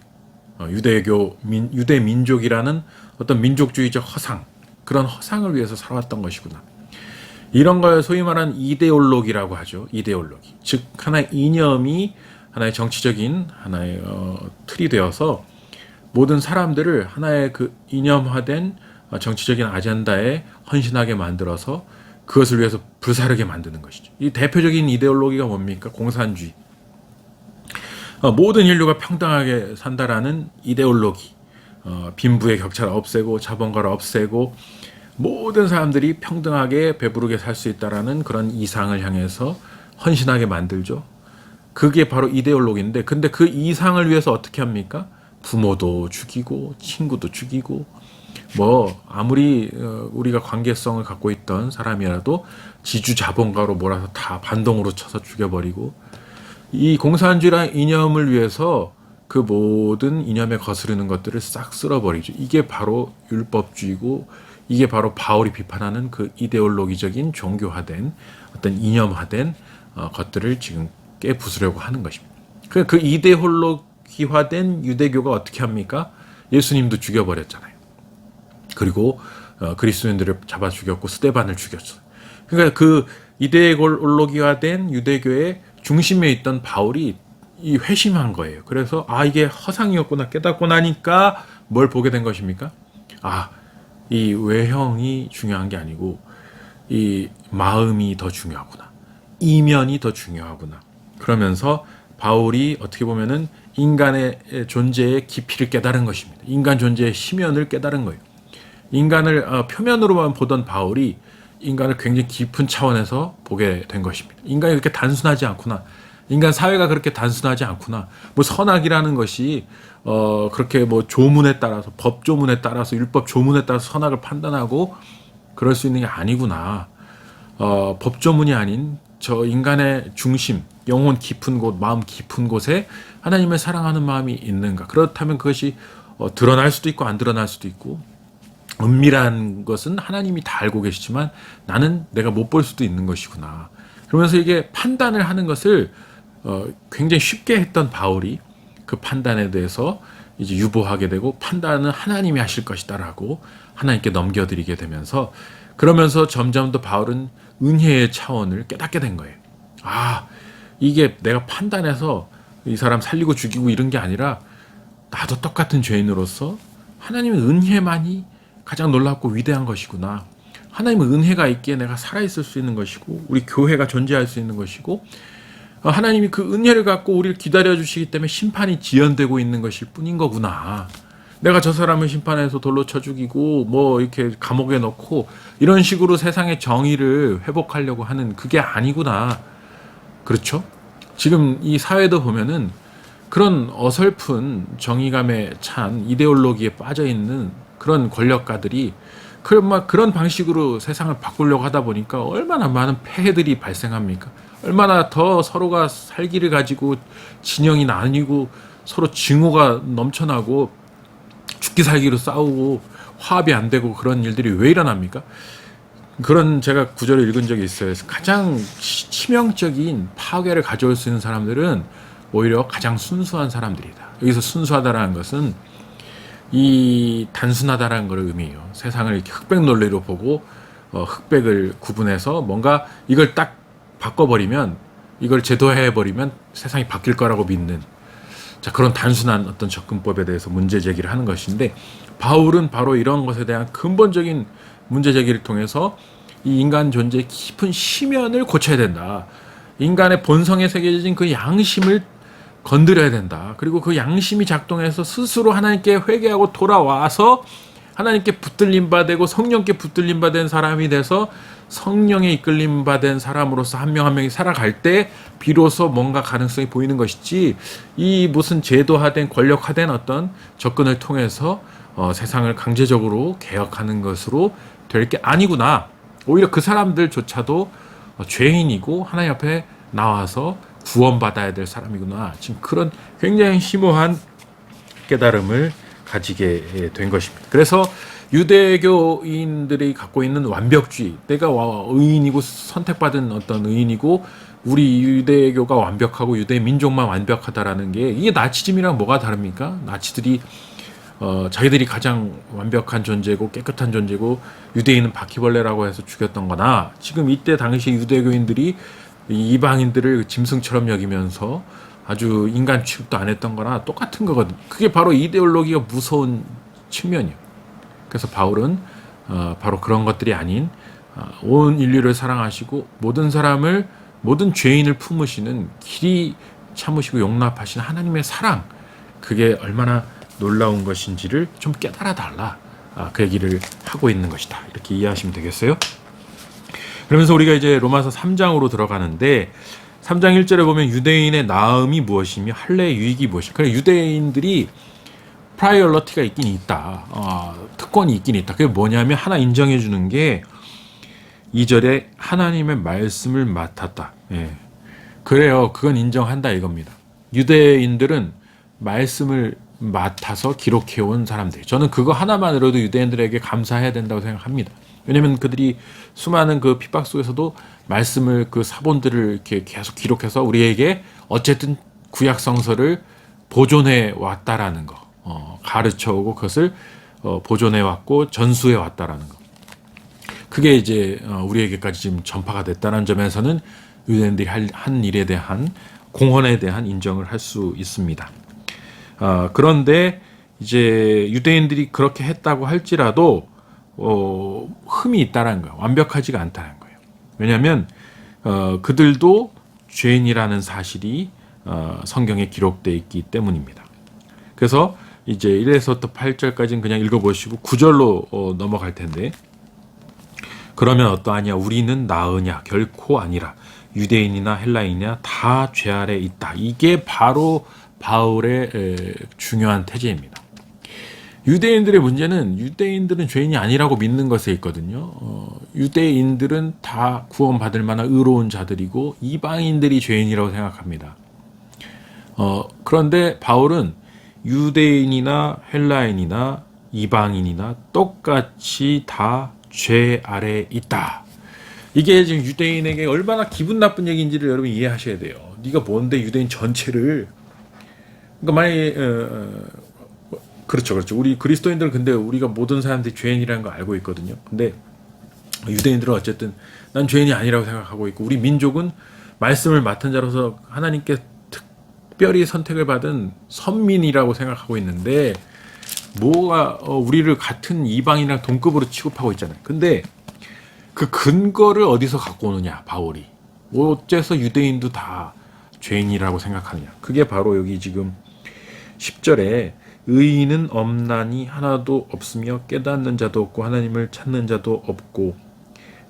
유대 민족이라는 어떤 민족주의적 허상, 그런 허상을 위해서 살아왔던 것이구나. 이런 걸 소위 말하는 이데올로기라고 하죠. 이데올로기. 즉 하나의 이념이 하나의 정치적인 하나의 틀이 되어서 모든 사람들을 하나의 그 이념화된 정치적인 아젠다에 헌신하게 만들어서 그것을 위해서 불사르게 만드는 것이죠. 이 대표적인 이데올로기가 뭡니까? 공산주의. 모든 인류가 평등하게 산다라는 이데올로기. 빈부의 격차를 없애고 자본가를 없애고 모든 사람들이 평등하게 배부르게 살 수 있다라는 그런 이상을 향해서 헌신하게 만들죠. 그게 바로 이데올로기인데, 근데 그 이상을 위해서 어떻게 합니까? 부모도 죽이고 친구도 죽이고 뭐 아무리 우리가 관계성을 갖고 있던 사람이라도 지주 자본가로 몰아서 다 반동으로 쳐서 죽여버리고, 이 공산주의라는 이념을 위해서 그 모든 이념에 거스르는 것들을 싹 쓸어버리죠. 이게 바로 율법주의고, 이게 바로 바울이 비판하는 그 이데올로기적인 종교화된 어떤 이념화된 것들을 지금 깨부수려고 하는 것입니다. 그 이데올로기화된 유대교가 어떻게 합니까? 예수님도 죽여버렸잖아요. 그리고 그리스도인들을 잡아 죽였고 스데반을 죽였어요. 그러니까 그 이데올로기화된 유대교의 중심에 있던 바울이 이 회심한 거예요. 그래서 이게 허상이었구나 깨닫고 나니까 뭘 보게 된 것입니까? 이 외형이 중요한 게 아니고 이 마음이 더 중요하구나. 이면이 더 중요하구나. 그러면서 바울이 어떻게 보면은 인간의 존재의 깊이를 깨달은 것입니다. 인간 존재의 심연을 깨달은 거예요. 인간을 표면으로만 보던 바울이 인간을 굉장히 깊은 차원에서 보게 된 것입니다. 인간이 그렇게 단순하지 않구나. 인간 사회가 그렇게 단순하지 않구나. 뭐 선악이라는 것이 그렇게 뭐 조문에 따라서 법 조문에 따라서 율법 조문에 따라서 선악을 판단하고 그럴 수 있는 게 아니구나. 법 조문이 아닌 저 인간의 중심, 영혼 깊은 곳, 마음 깊은 곳에 하나님을 사랑하는 마음이 있는가. 그렇다면 그것이 드러날 수도 있고 안 드러날 수도 있고, 은밀한 것은 하나님이 다 알고 계시지만 나는 내가 못 볼 수도 있는 것이구나. 그러면서 이게 판단을 하는 것을 굉장히 쉽게 했던 바울이 그 판단에 대해서 이제 유보하게 되고, 판단은 하나님이 하실 것이다라고 하나님께 넘겨드리게 되면서, 그러면서 점점 더 바울은 은혜의 차원을 깨닫게 된 거예요. 이게 내가 판단해서 이 사람 살리고 죽이고 이런 게 아니라 나도 똑같은 죄인으로서 하나님의 은혜만이 가장 놀랍고 위대한 것이구나. 하나님의 은혜가 있기에 내가 살아있을 수 있는 것이고 우리 교회가 존재할 수 있는 것이고, 하나님이 그 은혜를 갖고 우리를 기다려주시기 때문에 심판이 지연되고 있는 것일 뿐인 거구나. 내가 저 사람을 심판해서 돌로 쳐 죽이고 뭐 이렇게 감옥에 넣고 이런 식으로 세상의 정의를 회복하려고 하는 그게 아니구나. 그렇죠? 지금 이 사회도 보면은 그런 어설픈 정의감에 찬 이데올로기에 빠져 있는 그런 권력가들이 그런 방식으로 세상을 바꾸려고 하다 보니까 얼마나 많은 폐해들이 발생합니까? 얼마나 더 서로가 살기를 가지고 진영이 나뉘고 서로 증오가 넘쳐나고 죽기 살기로 싸우고 화합이 안 되고 그런 일들이 왜 일어납니까? 그런 제가 구절을 읽은 적이 있어요. 가장 치명적인 파괴를 가져올 수 있는 사람들은 오히려 가장 순수한 사람들이다. 여기서 순수하다라는 것은 이 단순하다라는 걸 의미해요. 세상을 이렇게 흑백 논리로 보고 흑백을 구분해서 뭔가 이걸 딱 바꿔버리면 이걸 제도화해버리면 세상이 바뀔 거라고 믿는 자 그런 단순한 어떤 접근법에 대해서 문제 제기를 하는 것인데 바울은 바로 이런 것에 대한 근본적인 문제 제기를 통해서 이 인간 존재의 깊은 심연을 고쳐야 된다. 인간의 본성에 새겨진 그 양심을 건드려야 된다. 그리고 그 양심이 작동해서 스스로 하나님께 회개하고 돌아와서 하나님께 붙들림 받고 성령께 붙들림 받은 사람이 돼서 성령에 이끌림 받은 사람으로서 한 명 한 명이 살아갈 때 비로소 뭔가 가능성이 보이는 것이지 이 무슨 제도화된 권력화된 어떤 접근을 통해서 세상을 강제적으로 개혁하는 것으로 될 게 아니구나. 오히려 그 사람들조차도 죄인이고 하나님 앞에 나와서 구원받아야 될 사람이구나. 지금 그런 굉장히 심오한 깨달음을 가지게 된 것입니다. 그래서 유대교인들이 갖고 있는 완벽주의, 내가 의인이고 선택받은 어떤 의인이고 우리 유대교가 완벽하고 유대 민족만 완벽하다라는 게 이게 나치즘이랑 뭐가 다릅니까? 나치들이 자기들이 가장 완벽한 존재고 깨끗한 존재고 유대인은 바퀴벌레라고 해서 죽였던 거나 지금 이때 당시 유대교인들이 이방인들을 짐승처럼 여기면서 아주 인간 취급도 안 했던 거나 똑같은 거거든. 그게 바로 이데올로기가 무서운 측면이에요. 그래서 바울은 바로 그런 것들이 아닌 온 인류를 사랑하시고 모든 사람을 모든 죄인을 품으시는 길이 참으시고 용납하시는 하나님의 사랑 그게 얼마나 놀라운 것인지를 좀 깨달아 달라 그 얘기를 하고 있는 것이다. 이렇게 이해하시면 되겠어요. 그러면서 우리가 이제 로마서 3장으로 들어가는데 3장 1절에 보면 유대인의 나음이 무엇이며 할례의 유익이 무엇이며 그래 유대인들이 프라이얼러티가 있긴 있다. 특권이 있긴 있다. 그게 뭐냐면 하나 인정해 주는 게 2절에 하나님의 말씀을 맡았다. 예. 그래요. 그건 인정한다 이겁니다. 유대인들은 말씀을 맡아서 기록해온 사람들. 저는 그거 하나만으로도 유대인들에게 감사해야 된다고 생각합니다. 왜냐하면 그들이 수많은 그 핍박 속에서도 말씀을 그 사본들을 이렇게 계속 기록해서 우리에게 어쨌든 구약 성서를 보존해 왔다라는 거, 가르쳐 오고 그것을 보존해 왔고 전수해 왔다라는 거. 그게 이제 우리에게까지 지금 전파가 됐다는 점에서는 유대인들이 한 일에 대한 공헌에 대한 인정을 할 수 있습니다. 그런데 이제 유대인들이 그렇게 했다고 할지라도 흠이 있다는 거예요. 완벽하지가 않다는 거예요. 왜냐하면 그들도 죄인이라는 사실이 성경에 기록되어 있기 때문입니다. 그래서 이제 1에서부터 8절까지는 그냥 읽어보시고 9절로 넘어갈 텐데 그러면 어떠하냐 우리는 나으냐 결코 아니라 유대인이나 헬라인이나 다 죄 아래 있다. 이게 바로 바울의 중요한 태제입니다. 유대인들의 문제는 유대인들은 죄인이 아니라고 믿는 것에 있거든요. 유대인들은 다 구원받을 만한 의로운 자들이고 이방인들이 죄인이라고 생각합니다. 그런데 바울은 유대인이나 헬라인이나 이방인이나 똑같이 다 죄 아래에 있다. 이게 지금 유대인에게 얼마나 기분 나쁜 얘기인지를 여러분 이해하셔야 돼요. 네가 뭔데 유대인 전체를 그러니까 만약에 그렇죠. 우리 그리스도인들은 근데 우리가 모든 사람들이 죄인이라는 걸 알고 있거든요. 근데 유대인들은 어쨌든 난 죄인이 아니라고 생각하고 있고 우리 민족은 말씀을 맡은 자로서 하나님께 특별히 선택을 받은 선민이라고 생각하고 있는데 뭐가 우리를 같은 이방인이랑 동급으로 취급하고 있잖아요. 근데 그 근거를 어디서 갖고 오느냐 바울이 어째서 유대인도 다 죄인이라고 생각하느냐 그게 바로 여기 지금 10절에 의인은 없나니 하나도 없으며 깨닫는 자도 없고 하나님을 찾는 자도 없고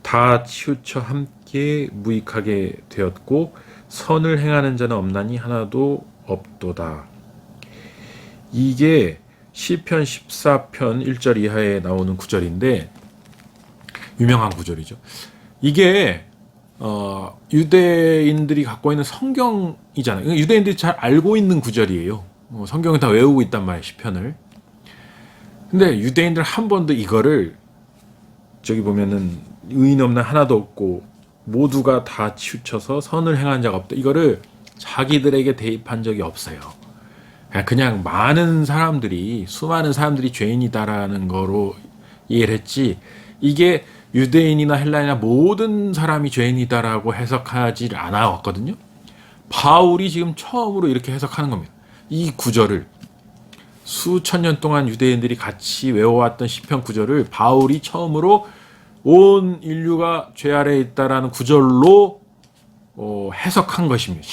다 치우쳐 함께 무익하게 되었고 선을 행하는 자는 없나니 하나도 없도다. 이게 시편 14편 1절 이하에 나오는 구절인데 유명한 구절이죠. 이게 유대인들이 갖고 있는 성경이잖아요. 유대인들이 잘 알고 있는 구절이에요. 성경을 다 외우고 있단 말이에요, 시편을. 근데 유대인들 한 번도 이거를 저기 보면은 의인 없나 하나도 없고 모두가 다 치우쳐서 선을 행한 자가 없다. 이거를 자기들에게 대입한 적이 없어요. 그냥 많은 사람들이 수많은 사람들이 죄인이다라는 거로 이해를 했지 이게 유대인이나 헬라인이나 모든 사람이 죄인이다라고 해석하지 않아왔거든요. 바울이 지금 처음으로 이렇게 해석하는 겁니다. 이 구절을 수천 년 동안 유대인들이 같이 외워왔던 시편 구절을 바울이 처음으로 온 인류가 죄 아래에 있다라는 구절로 해석한 것입니다.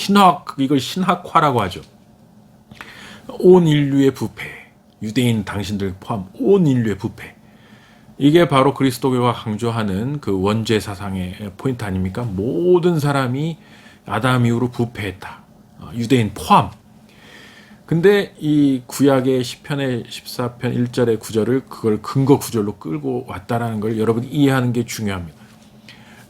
이걸 신학화라고 하죠. 온 인류의 부패, 유대인 당신들 포함 온 인류의 부패. 이게 바로 그리스도교가 강조하는 그 원죄 사상의 포인트 아닙니까? 모든 사람이 아담 이후로 부패했다. 유대인 포함. 근데 이 구약의 시편의 14편 1절의 구절을 그걸 근거 구절로 끌고 왔다라는 걸 여러분이 이해하는 게 중요합니다.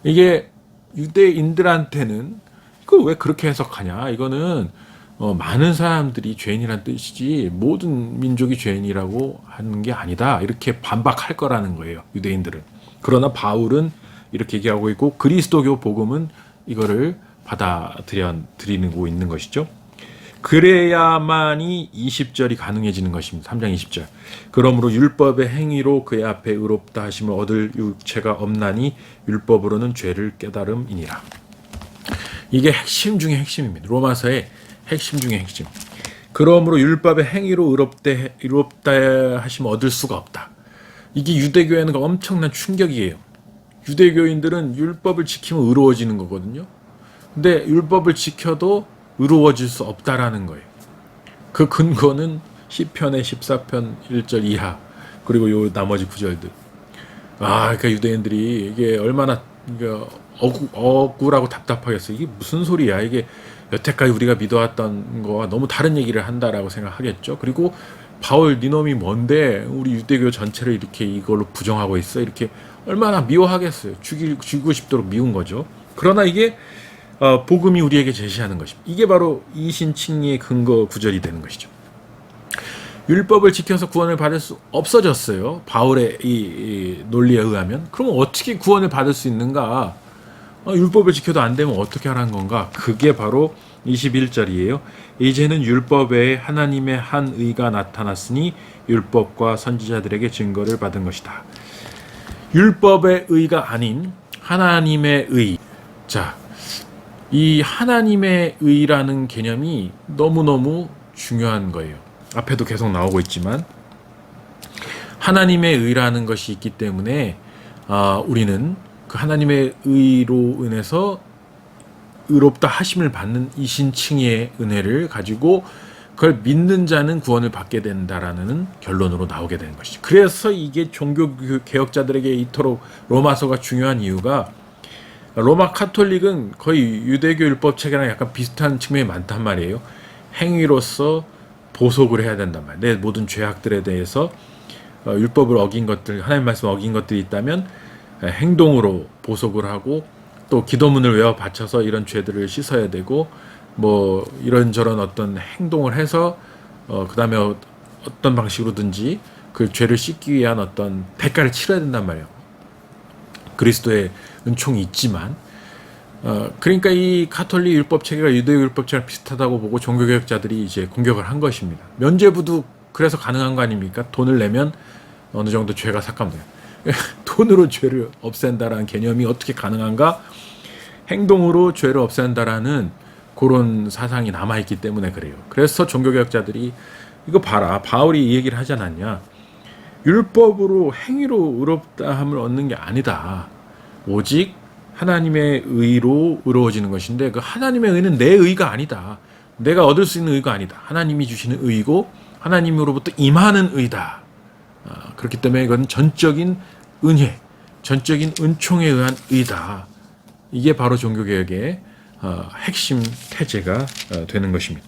이게 유대인들한테는 그걸 왜 그렇게 해석하냐? 이거는 많은 사람들이 죄인이란 뜻이지 모든 민족이 죄인이라고 하는 게 아니다. 이렇게 반박할 거라는 거예요. 유대인들은. 그러나 바울은 이렇게 얘기하고 있고 그리스도교 복음은 이거를 받아들이고 있는 것이죠. 그래야만이 20절이 가능해지는 것입니다. 3장 20절. 그러므로 율법의 행위로 그의 앞에 의롭다 하심을 얻을 육체가 없나니 율법으로는 죄를 깨달음이니라. 이게 핵심 중의 핵심입니다. 로마서의 핵심 중의 핵심. 그러므로 율법의 행위로 의롭다 하시면 얻을 수가 없다. 이게 유대교에는 엄청난 충격이에요. 유대교인들은 율법을 지키면 의로워지는 거거든요. 근데 율법을 지켜도 의로워질 수 없다라는 거예요. 그 근거는 시편의 14편 1절 이하 그리고 요 나머지 구절들. 그러니까 유대인들이 이게 얼마나 억울하고 답답하겠어요. 이게 무슨 소리야? 이게 여태까지 우리가 믿어왔던 거와 너무 다른 얘기를 한다라고 생각하겠죠. 그리고 바울 니놈이 뭔데 우리 유대교 전체를 이렇게 이걸로 부정하고 있어? 이렇게 얼마나 미워하겠어요. 죽이고 싶도록 미운 거죠. 그러나 이게 복음이 우리에게 제시하는 것입니다. 이게 바로 이신칭리의 근거 구절이 되는 것이죠. 율법을 지켜서 구원을 받을 수 없어졌어요. 바울의 이 논리에 의하면. 그럼 어떻게 구원을 받을 수 있는가? 율법을 지켜도 안 되면 어떻게 하라는 건가? 그게 바로 21절이에요. 이제는 율법 외에 하나님의 한 의가 나타났으니 율법과 선지자들에게 증거를 받은 것이다. 율법의 의가 아닌 하나님의 의. 자, 이 하나님의 의라는 개념이 너무너무 중요한 거예요. 앞에도 계속 나오고 있지만 하나님의 의라는 것이 있기 때문에 우리는 그 하나님의 의로 인해서 의롭다 하심을 받는 이신칭의 은혜를 가지고 그걸 믿는 자는 구원을 받게 된다라는 결론으로 나오게 되는 것이죠. 그래서 이게 종교 개혁자들에게 이토록 로마서가 중요한 이유가 로마 카톨릭은 거의 유대교 율법 체계랑 약간 비슷한 측면이 많단 말이에요. 행위로서 보속을 해야 된단 말이에요. 내 모든 죄악들에 대해서 율법을 어긴 것들, 하나님 말씀 어긴 것들이 있다면 행동으로 보속을 하고 또 기도문을 외워 바쳐서 이런 죄들을 씻어야 되고 뭐 이런저런 어떤 행동을 해서 그 다음에 어떤 방식으로든지 그 죄를 씻기 위한 어떤 대가를 치러야 된단 말이에요. 그리스도의 은총이 있지만 그러니까 이 가톨릭 율법 체계가 유대교 율법 체계랑 비슷하다고 보고 종교개혁자들이 이제 공격을 한 것입니다. 면죄부도 그래서 가능한 거 아닙니까? 돈을 내면 어느 정도 죄가 삭감돼요. 돈으로 죄를 없앤다라는 개념이 어떻게 가능한가? 행동으로 죄를 없앤다라는 그런 사상이 남아있기 때문에 그래요. 그래서 종교개혁자들이 이거 봐라, 바울이 이 얘기를 하지 않았냐? 율법으로 행위로 의롭다함을 얻는 게 아니다. 오직 하나님의 의로 의로워지는 것인데 그 하나님의 의는 내 의가 아니다. 내가 얻을 수 있는 의가 아니다. 하나님이 주시는 의이고 하나님으로부터 임하는 의다. 그렇기 때문에 이건 전적인 은혜, 전적인 은총에 의한 의다. 이게 바로 종교개혁의 핵심 태제가 되는 것입니다.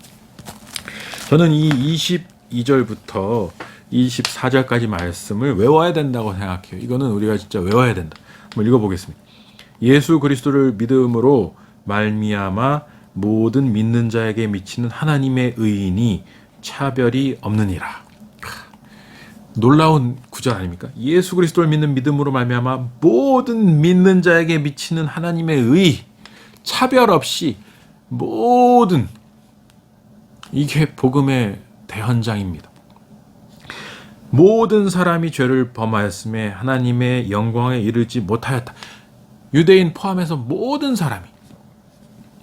저는 이 22절부터 24절까지 말씀을 외워야 된다고 생각해요. 이거는 우리가 진짜 외워야 된다. 한번 읽어보겠습니다. 예수 그리스도를 믿음으로 말미암아 모든 믿는 자에게 미치는 하나님의 의인이 차별이 없느니라. 놀라운 구절 아닙니까? 예수 그리스도를 믿는 믿음으로 말미암아 모든 믿는 자에게 미치는 하나님의 의, 차별 없이 모든, 이게 복음의 대현장입니다. 모든 사람이 죄를 범하였음에 하나님의 영광에 이르지 못하였다. 유대인 포함해서 모든 사람이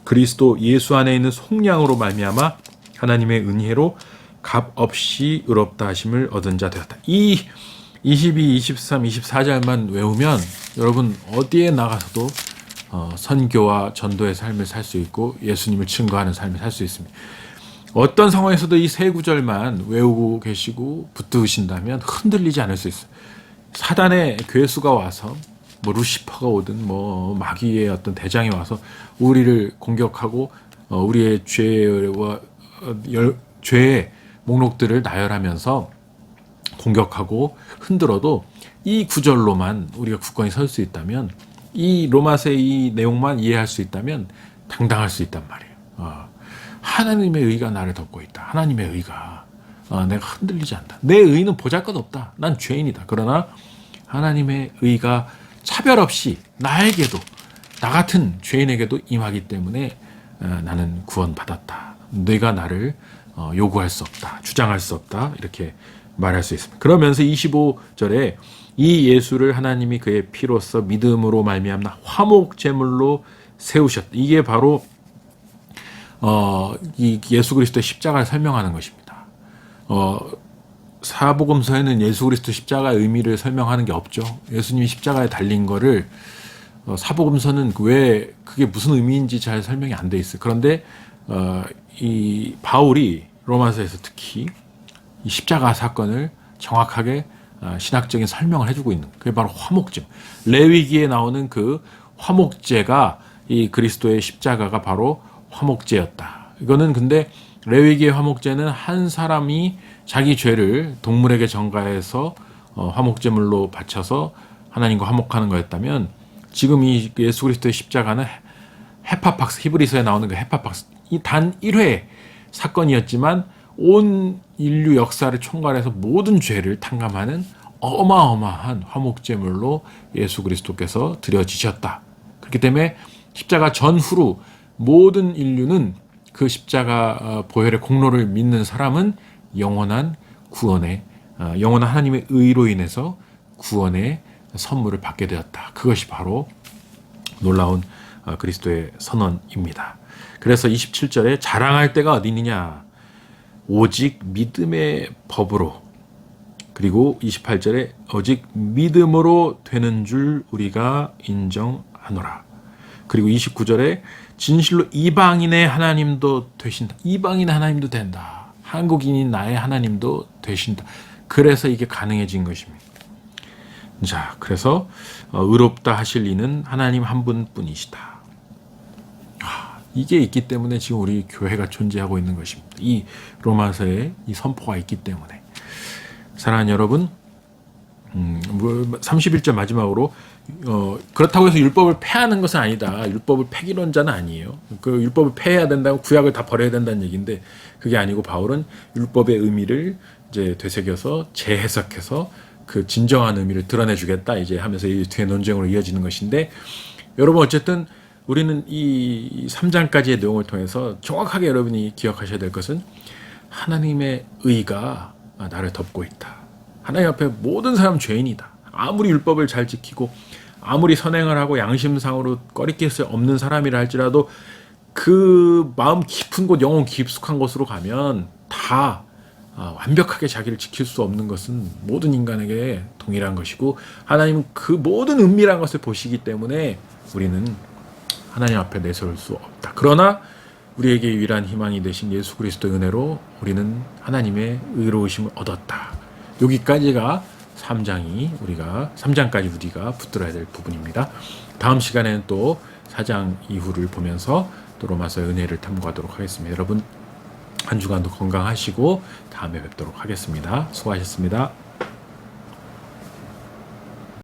그리스도 예수 안에 있는 속량으로 말미암아 하나님의 은혜로 값없이 의롭다 하심을 얻은 자 되었다. 이 22, 23, 24절만 외우면 여러분 어디에 나가서도 선교와 전도의 삶을 살 수 있고 예수님을 증거하는 삶을 살 수 있습니다. 어떤 상황에서도 이 세 구절만 외우고 계시고 붙드신다면 흔들리지 않을 수 있어요. 사단의 괴수가 와서 뭐 루시퍼가 오든 뭐 마귀의 어떤 대장이 와서 우리를 공격하고 우리의 죄의 목록들을 나열하면서 공격하고 흔들어도 이 구절로만 우리가 굳건히 설 수 있다면, 이 로마서의 이 내용만 이해할 수 있다면 당당할 수 있단 말이에요. 하나님의 의가 나를 덮고 있다. 하나님의 의가 내가 흔들리지 않다. 내 의는 보잘것없다. 난 죄인이다. 그러나 하나님의 의가 차별 없이 나에게도, 나 같은 죄인에게도 임하기 때문에 나는 구원받았다. 네가 나를 요구할 수 없다. 주장할 수 없다. 이렇게 말할 수 있습니다. 그러면서 25절에 이 예수를 하나님이 그의 피로써 믿음으로 말미암아 화목제물로 세우셨다. 이게 바로 이 예수 그리스도의 십자가를 설명하는 것입니다. 사복음서에는 예수 그리스도 십자가의 의미를 설명하는 게 없죠. 예수님이 십자가에 달린 거를 사복음서는 왜 그게 무슨 의미인지 잘 설명이 안 돼 있어요. 그런데 이 바울이 로마서에서 특히 이 십자가 사건을 정확하게 신학적인 설명을 해주고 있는, 그게 바로 화목제. 레위기에 나오는 그 화목제가, 이 그리스도의 십자가가 바로 화목제였다. 이거는 근데 레위기의 화목제는 한 사람이 자기 죄를 동물에게 전가해서 화목제물로 바쳐서 하나님과 화목하는 거였다면, 지금 이 예수 그리스도의 십자가는 헤파팍스, 히브리서에 나오는 그 헤파팍스, 이 단 1회 사건이었지만 온 인류 역사를 총괄해서 모든 죄를 탕감하는 어마어마한 화목제물로 예수 그리스도께서 드려지셨다. 그렇기 때문에 십자가 전후로 모든 인류는 그 십자가 보혈의 공로를 믿는 사람은 영원한 구원의, 영원한 하나님의 의로 인해서 구원의 선물을 받게 되었다. 그것이 바로 놀라운 그리스도의 선언입니다. 그래서 27절에 자랑할 때가 어디 있느냐? 오직 믿음의 법으로. 그리고 28절에 오직 믿음으로 되는 줄 우리가 인정하노라. 그리고 29절에 진실로 이방인의 하나님도 되신다. 이방인의 하나님도 된다. 한국인인 나의 하나님도 되신다. 그래서 이게 가능해진 것입니다. 자, 그래서 의롭다 하실 이는 하나님 한 분뿐이시다. 이게 있기 때문에 지금 우리 교회가 존재하고 있는 것입니다. 이 로마서에 이 선포가 있기 때문에. 사랑하는 여러분, 31절 마지막으로 그렇다고 해서 율법을 폐하는 것은 아니다. 율법을 폐기론자는 아니에요. 그 율법을 폐해야 된다고 구약을 다 버려야 된다는 얘기인데, 그게 아니고 바울은 율법의 의미를 이제 되새겨서 재해석해서 그 진정한 의미를 드러내주겠다 이제 하면서 이 뒤에 논쟁으로 이어지는 것인데, 여러분 어쨌든 우리는 이 3장까지의 내용을 통해서 정확하게 여러분이 기억하셔야 될 것은 하나님의 의가 나를 덮고 있다. 하나님 앞에 모든 사람 죄인이다. 아무리 율법을 잘 지키고 아무리 선행을 하고 양심상으로 꺼리낄 수 없는 사람이라 할지라도 그 마음 깊은 곳, 영혼 깊숙한 곳으로 가면 다 완벽하게 자기를 지킬 수 없는 것은 모든 인간에게 동일한 것이고, 하나님은 그 모든 은밀한 것을 보시기 때문에 우리는 하나님 앞에 내세울 수 없다. 그러나 우리에게 유일한 희망이 되신 예수 그리스도의 은혜로 우리는 하나님의 의로우심을 얻었다. 여기까지가 3장까지 우리가 붙들어야 될 부분입니다. 다음 시간에는 또 4장 이후를 보면서 또 로마서의 은혜를 탐구하도록 하겠습니다. 여러분 한 주간도 건강하시고 다음에 뵙도록 하겠습니다. 수고하셨습니다.